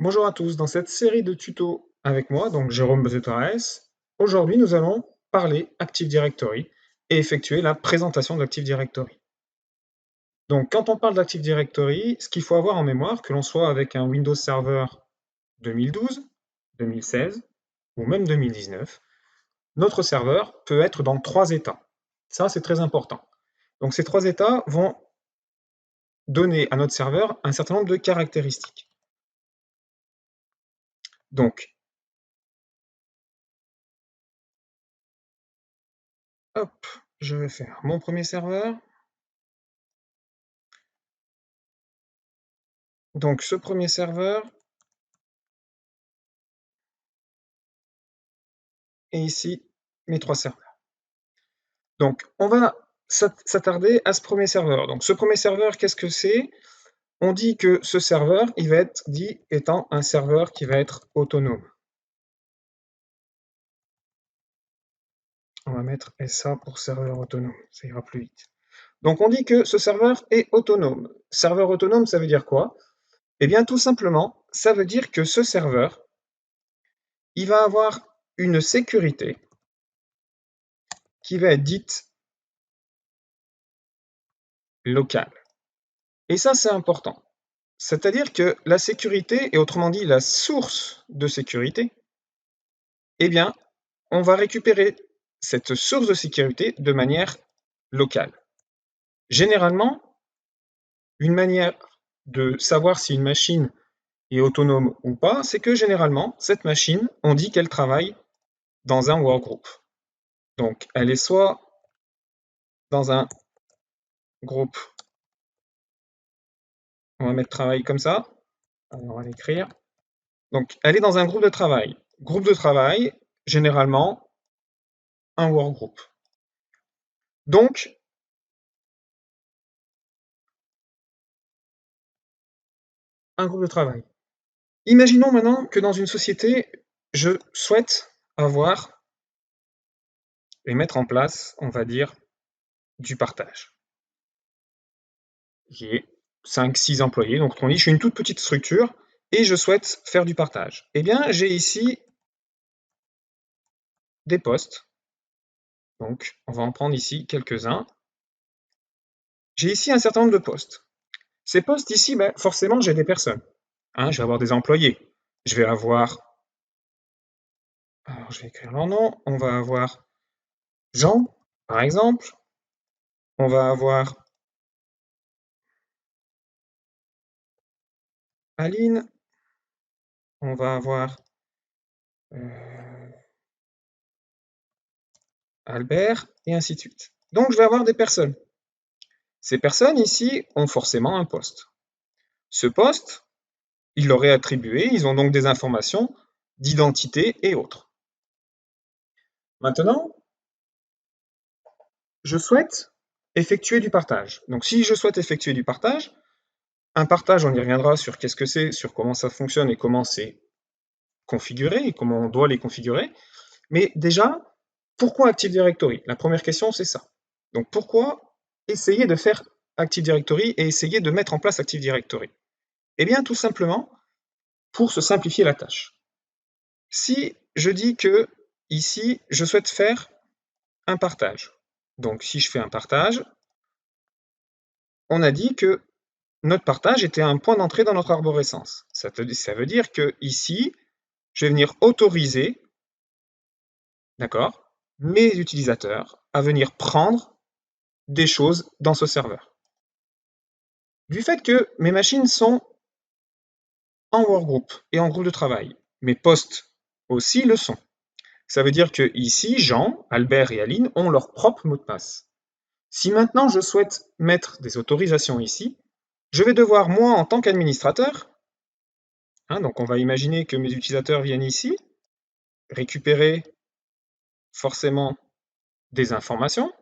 Bonjour à tous, dans cette série de tutos avec moi, donc Jérôme Bezetares, aujourd'hui nous allons parler Active Directory et effectuer la présentation de l'Active Directory. Donc quand on parle d'Active Directory, ce qu'il faut avoir en mémoire, que l'on soit avec un Windows Server 2012, 2016 ou même 2019, notre serveur peut être dans 3 états. Ça, c'est très important. Donc ces 3 états vont donner à notre serveur un certain nombre de caractéristiques. Donc, hop, je vais faire mon premier serveur. Donc ce premier serveur, et ici mes 3 serveurs. Donc on va s'attarder à ce premier serveur. Donc ce premier serveur, qu'est-ce que c'est? On dit que ce serveur, il va être dit étant un serveur qui va être autonome. On va mettre SA pour serveur autonome, ça ira plus vite. Donc on dit que ce serveur est autonome. Serveur autonome, ça veut dire quoi? Eh bien tout simplement, ça veut dire que ce serveur, il va avoir une sécurité qui va être dite locale. Et ça, c'est important. C'est-à-dire que la sécurité, et autrement dit la source de sécurité, eh bien, on va récupérer cette source de sécurité de manière locale. Généralement, une manière de savoir si une machine est autonome ou pas, c'est que généralement, cette machine, on dit qu'elle travaille dans un workgroup. Donc, elle est soit dans un groupe, on va mettre travail comme ça, on va l'écrire. Donc, elle est dans un groupe de travail. Groupe de travail, généralement, un workgroup. Donc, un groupe de travail. Imaginons maintenant que dans une société, je souhaite avoir et mettre en place, on va dire, du partage. J'ai 5-6 employés, donc on dit je suis une toute petite structure et je souhaite faire du partage. Eh bien, j'ai ici des postes. Donc, on va en prendre ici quelques-uns. J'ai ici un certain nombre de postes. Ces postes ici, ben, forcément, j'ai des personnes. Je vais avoir des employés. Je vais avoir... Alors, je vais écrire leur nom. On va avoir Jean, par exemple. On va avoir Aline. On va avoir Albert, et ainsi de suite. Donc, je vais avoir des personnes. Ces personnes ici ont forcément un poste. Ce poste, ils leur est attribué, ils ont donc des informations d'identité et autres. Maintenant, je souhaite effectuer du partage. Donc, si je souhaite effectuer du partage, un partage, on y reviendra sur qu'est-ce que c'est, sur comment ça fonctionne et comment c'est configuré et comment on doit les configurer. Mais déjà, pourquoi Active Directory? La première question, c'est ça. Donc, pourquoi essayer de faire Active Directory et essayer de mettre en place Active Directory? Eh bien, tout simplement, pour se simplifier la tâche. Si je dis que, ici, je souhaite faire un partage. Donc, si je fais un partage, on a dit que notre partage était un point d'entrée dans notre arborescence. Ça veut dire que ici, je vais venir autoriser, d'accord, mes utilisateurs à venir prendre des choses dans ce serveur. Du fait que mes machines sont en workgroup et en groupe de travail, mes postes aussi le sont. Ça veut dire que ici, Jean, Albert et Aline ont leur propre mot de passe. Si maintenant je souhaite mettre des autorisations ici, je vais devoir, moi, en tant qu'administrateur, donc on va imaginer que mes utilisateurs viennent ici, récupérer forcément des informations,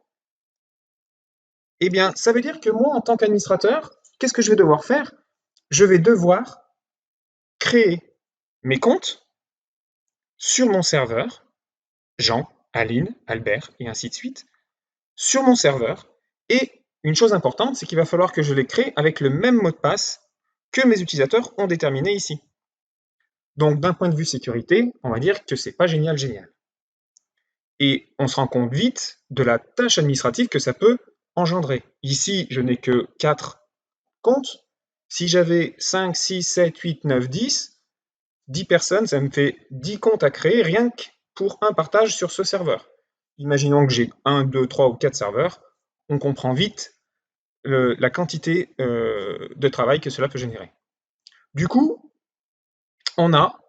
eh bien, ça veut dire que moi, en tant qu'administrateur, qu'est-ce que je vais devoir faire? Je vais devoir créer mes comptes sur mon serveur, Jean, Aline, Albert, et ainsi de suite, sur mon serveur. Et une chose importante, c'est qu'il va falloir que je les crée avec le même mot de passe que mes utilisateurs ont déterminé ici. Donc d'un point de vue sécurité, on va dire que c'est pas génial. Et on se rend compte vite de la tâche administrative que ça peut engendrer. Ici, je n'ai que 4 comptes. Si j'avais 5, 6, 7, 8, 9, 10 personnes, ça me fait 10 comptes à créer rien que pour un partage sur ce serveur. Imaginons que j'ai 1, 2, 3 ou 4 serveurs, on comprend vite la quantité de travail que cela peut générer. Du coup, on a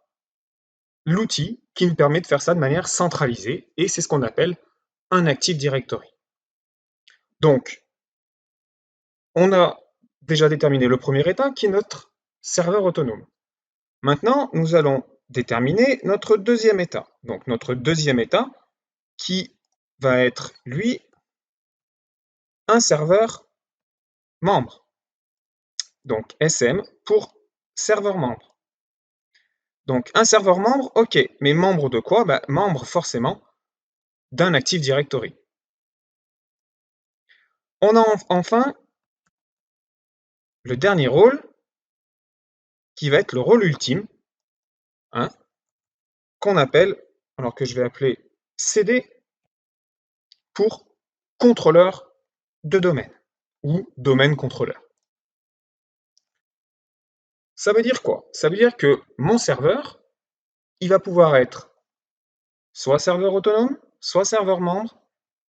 l'outil qui nous permet de faire ça de manière centralisée, et c'est ce qu'on appelle un Active Directory. Donc, on a déjà déterminé le premier état qui est notre serveur autonome. Maintenant, nous allons déterminer notre deuxième état. Donc notre deuxième état qui va être, lui, un serveur membre. Donc SM pour serveur membre. Donc un serveur membre, ok, mais membre de quoi? Membre forcément d'un Active Directory. On a enfin le dernier rôle qui va être le rôle ultime, hein, qu'on appelle, alors que je vais appeler CD pour contrôleur de domaine ou domaine contrôleur. Ça veut dire quoi? Ça veut dire que mon serveur, il va pouvoir être soit serveur autonome, soit serveur membre,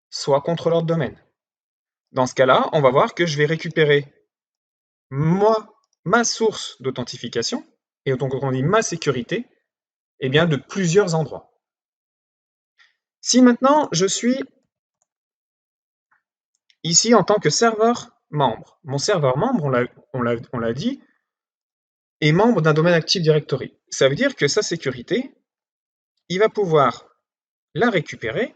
soit contrôleur de domaine. Dans ce cas-là, on va voir que je vais récupérer ma source d'authentification, et donc on dit ma sécurité, eh bien de plusieurs endroits. Si maintenant je suis ici en tant que serveur membre, mon serveur membre, on l'a dit, est membre d'un domaine Active Directory. Ça veut dire que sa sécurité, il va pouvoir la récupérer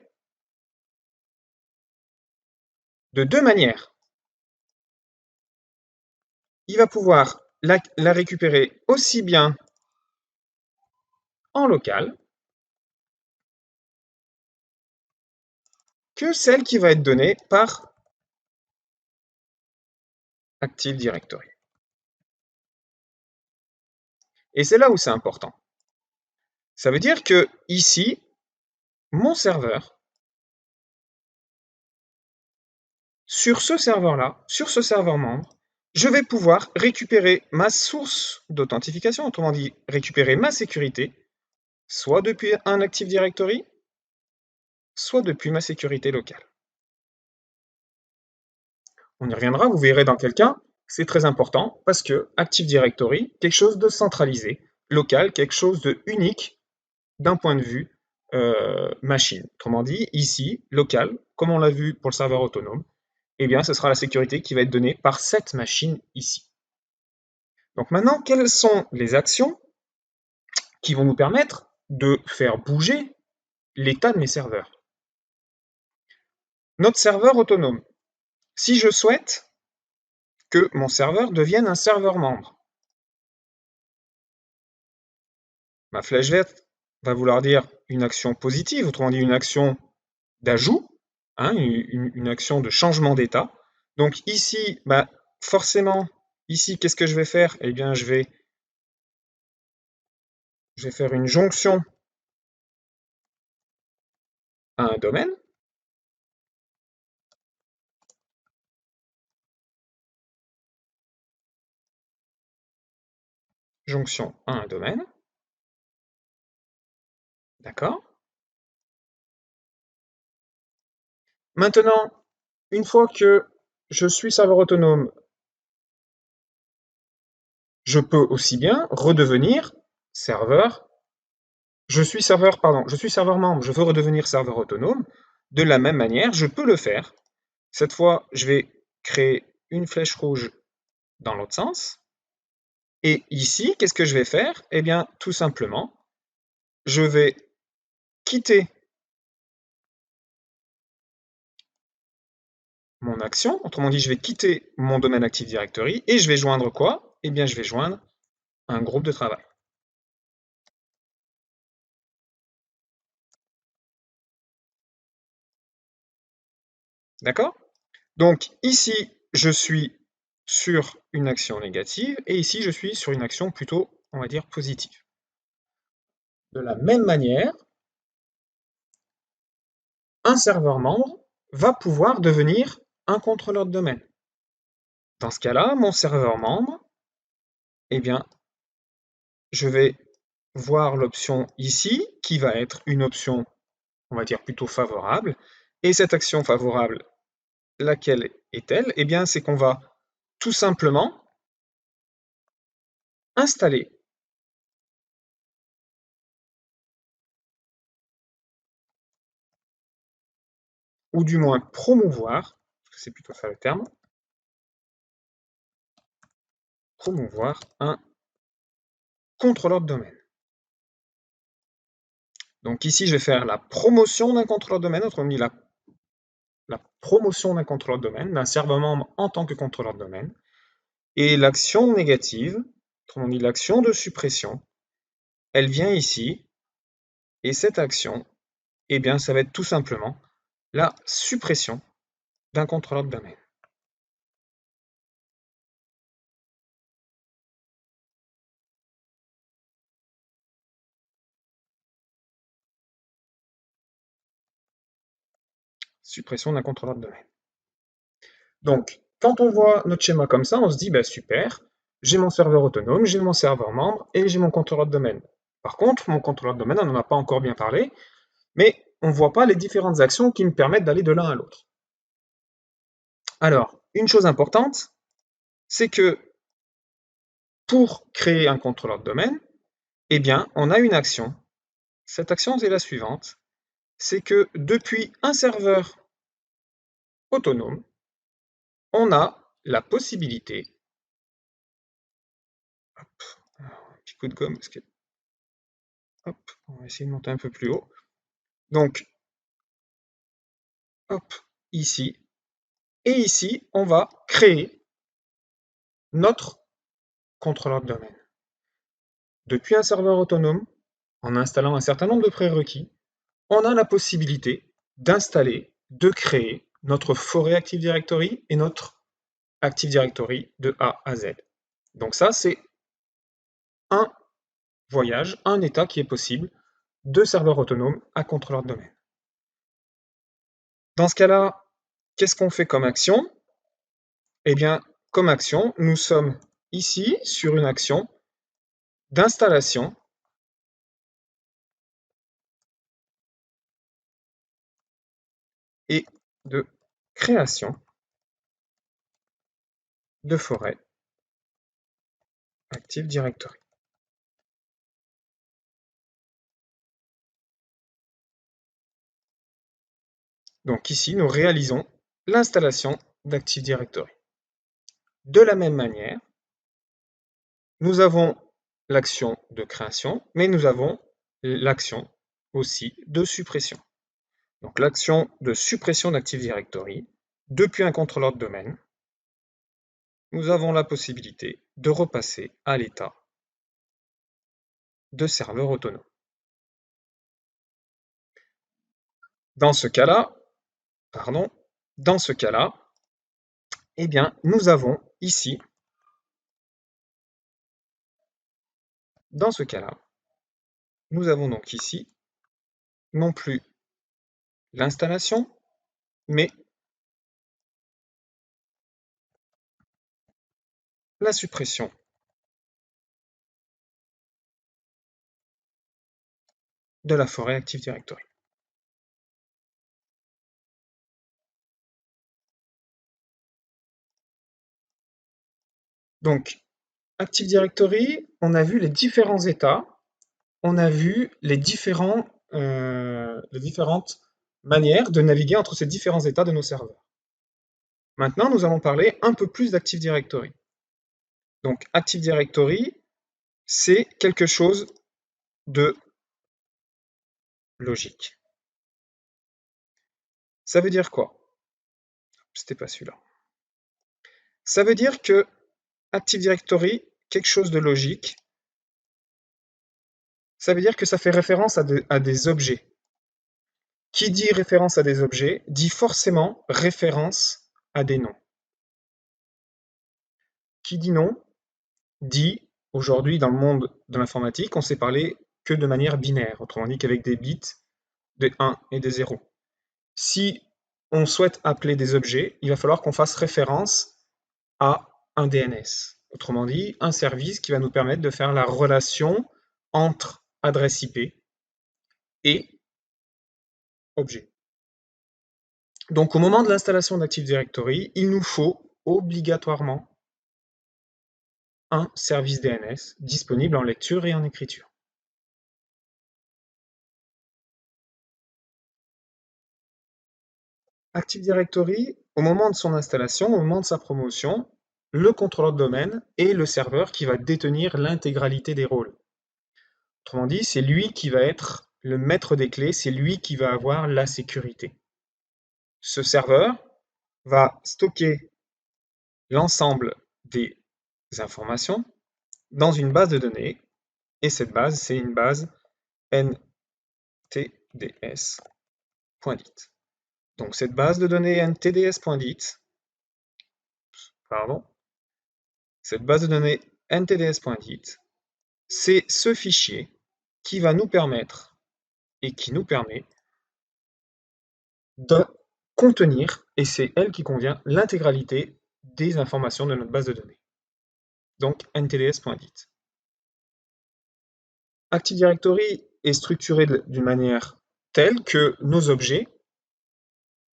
de deux manières. Il va pouvoir la récupérer aussi bien en local que celle qui va être donnée par Active Directory. Et c'est là où c'est important. Ça veut dire que ici, mon serveur, sur ce serveur-là, sur ce serveur membre, je vais pouvoir récupérer ma source d'authentification, autrement dit, récupérer ma sécurité, soit depuis un Active Directory, soit depuis ma sécurité locale. On y reviendra, vous verrez dans quel cas, c'est très important, parce que Active Directory, quelque chose de centralisé, local, quelque chose de unique d'un point de vue machine. Autrement dit, ici, local, comme on l'a vu pour le serveur autonome, eh bien, ce sera la sécurité qui va être donnée par cette machine ici. Donc maintenant, quelles sont les actions qui vont nous permettre de faire bouger l'état de mes serveurs? Notre serveur autonome. Si je souhaite que mon serveur devienne un serveur membre, ma flèche verte va vouloir dire une action positive, autrement dit une action d'ajout, hein, une action de changement d'état. Donc ici, forcément, ici, qu'est-ce que je vais faire? Eh bien, je vais faire une jonction à un domaine. Jonction à un domaine. D'accord? Maintenant, une fois que je suis serveur autonome, je peux aussi bien redevenir serveur. Je suis serveur membre, je veux redevenir serveur autonome. De la même manière, je peux le faire. Cette fois, je vais créer une flèche rouge dans l'autre sens. Et ici, qu'est-ce que je vais faire? Eh bien, tout simplement, je vais quitter mon action, autrement dit, je vais quitter mon domaine Active Directory et je vais joindre quoi? Eh bien, je vais joindre un groupe de travail. D'accord? Donc ici, je suis sur une action négative et ici, je suis sur une action plutôt, on va dire, positive. De la même manière, un serveur membre va pouvoir devenir un contrôleur de domaine. Dans ce cas-là, mon serveur membre, eh bien, je vais voir l'option ici, qui va être une option, on va dire, plutôt favorable. Et cette action favorable, laquelle est-elle? Eh bien, c'est qu'on va tout simplement installer ou du moins promouvoir, parce que c'est plutôt ça le terme, promouvoir un contrôleur de domaine. Donc ici, je vais faire la promotion d'un contrôleur de domaine, autrement dit la promotion d'un contrôleur de domaine, d'un serveur membre en tant que contrôleur de domaine, et l'action négative, autrement dit l'action de suppression, elle vient ici, et cette action, eh bien, ça va être tout simplement la suppression d'un contrôleur de domaine. Suppression d'un contrôleur de domaine. Donc, quand on voit notre schéma comme ça, on se dit, bah, super, j'ai mon serveur autonome, j'ai mon serveur membre et j'ai mon contrôleur de domaine. Par contre, mon contrôleur de domaine, on n'en a pas encore bien parlé, mais on ne voit pas les différentes actions qui me permettent d'aller de l'un à l'autre. Alors, une chose importante, c'est que pour créer un contrôleur de domaine, eh bien, on a une action. Cette action, c'est la suivante. C'est que depuis un serveur autonome, on a la possibilité, hop, un petit coup de gomme, parce que, hop, on va essayer de monter un peu plus haut. Donc, hop, ici, et ici, on va créer notre contrôleur de domaine. Depuis un serveur autonome, en installant un certain nombre de prérequis, on a la possibilité d'installer, de créer notre forêt Active Directory et notre Active Directory de A à Z. Donc ça, c'est un voyage, un état qui est possible de serveur autonome à contrôleur de domaine. Dans ce cas-là, qu'est-ce qu'on fait comme action? Eh bien, comme action, nous sommes ici sur une action d'installation et de création de forêt Active Directory. Donc ici, nous réalisons l'installation d'Active Directory. De la même manière, nous avons l'action de création, mais nous avons l'action aussi de suppression. Donc l'action de suppression d'Active Directory, depuis un contrôleur de domaine, nous avons la possibilité de repasser à l'état de serveur autonome. Dans ce cas-là, eh bien, nous avons ici, dans ce cas-là, nous avons donc ici non plus l'installation, mais la suppression de la forêt Active Directory. Donc, Active Directory, on a vu les différents états, on a vu les différentes manières de naviguer entre ces différents états de nos serveurs. Maintenant, nous allons parler un peu plus d'Active Directory. Donc, Active Directory, c'est quelque chose de logique. Ça veut dire quoi? C'était pas celui-là. Ça veut dire que Active Directory, quelque chose de logique, ça veut dire que ça fait référence à des objets. Qui dit référence à des objets dit forcément référence à des noms. Qui dit nom dit, aujourd'hui dans le monde de l'informatique, on sait parler que de manière binaire, autrement dit qu'avec des bits, des 1 et des 0. Si on souhaite appeler des objets, il va falloir qu'on fasse référence à un DNS. Autrement dit, un service qui va nous permettre de faire la relation entre adresse IP et objet. Donc au moment de l'installation d'Active Directory, il nous faut obligatoirement un service DNS disponible en lecture et en écriture. Active Directory, au moment de son installation, au moment de sa promotion, le contrôleur de domaine est le serveur qui va détenir l'intégralité des rôles. Autrement dit, c'est lui qui va être le maître des clés, c'est lui qui va avoir la sécurité. Ce serveur va stocker l'ensemble des informations dans une base de données, et cette base, c'est une base ntds.dit. Donc cette base de données ntds.dit, cette base de données ntds.dit, c'est ce fichier qui va nous permettre et qui nous permet de contenir, et c'est elle qui contient l'intégralité des informations de notre base de données. Donc ntds.dit. Active Directory est structuré d'une manière telle que nos objets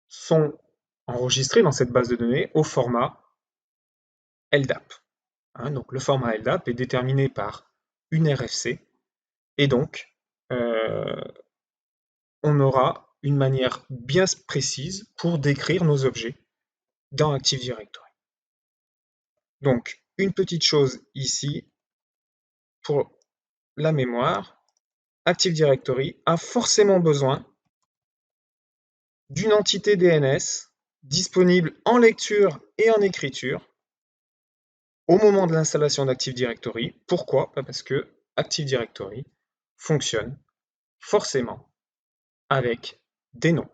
sont enregistrés dans cette base de données au format LDAP. Donc le format LDAP est déterminé par une RFC, et donc on aura une manière bien précise pour décrire nos objets dans Active Directory. Donc, une petite chose ici, pour la mémoire, Active Directory a forcément besoin d'une entité DNS disponible en lecture et en écriture au moment de l'installation d'Active Directory. Pourquoi? Parce que Active Directory fonctionne forcément avec des noms.